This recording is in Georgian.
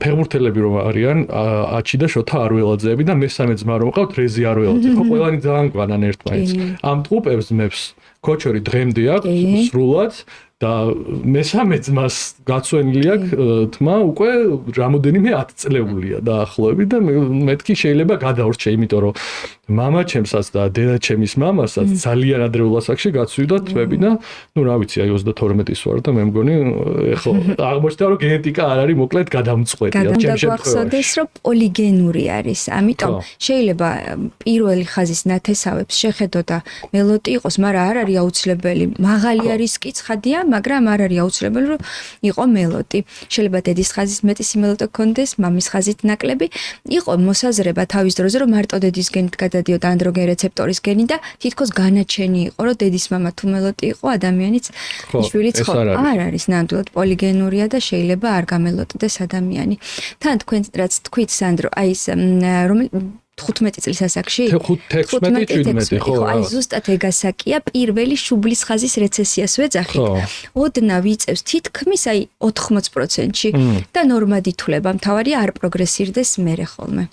ფეხბურთელები რომ არიან აჩი და შოთა არველაძეები და მესამე ძმა რომ ყავთ რეზი არველაძე. ხო ყველანი ძალიან გვანან ერთმანეთს. ამ ტყუპებს მებს ქოჩორი დღემდე აქვს სრულად და მესამე ძმას გაცვენილი აქვს თმა უკვე რამოდენიმე 10 წლეულია დაახლოებით და მეთქი შეიძლება გადავრჩე, იმიტომ რომ მამაჩემსაც და დედაჩემის მამასაც ძალიან ადრეულ ასაკში გაცვიდა თვები და ნუ რა ვიცი, აი 32-ის ვარ და მე მგონი ეხლა აღმოჩნდა რომ გენეტიკა არ არის მოკლედ გადამწყვეტია ჩემ შემთხვევაში. რომ პოლიგენური არის, ამიტომ შეიძლება პირველი ხაზის ნათესავებს შეხედო და მელოტი იყოს, მაგრამ არ არის აუცილებელი. მაღალი არის კი ცხადია, მაგრამ არ არის აუცილებელი რომ იყო მელოტი. შეიძლება დედის ხაზის მეტი სიმელოტე გქონდეს, მამის ხაზით ნაკლები. იყო მოსაზრება თავის დროზე რომ მარტო დედის გენით გადადიოდა ანდროგენ რეცეპტორის გენი და თითქოს განაჩენი იყო რომ დედის მამა თუ მელოტი იყო, ადამიანიც შვილიც ხო არ არის ნამდვილად პოლიგენურია და შეიძლება არ გამელოტდეს ადამიანი. თან თქვენ რაც თქვით სანდრო, აი ეს რომელი 15 წლის ასაკში 16-17 ხო აი ზუსტად ეგ ასაკია პირველი შუბლის ხაზის რეცესიას ვეძახით. ოდნა ვიწევს თითქმის აი 80%-ში და ნორმად ითვლება, მთავარია არ პროგრესირდეს მერე ხოლმე.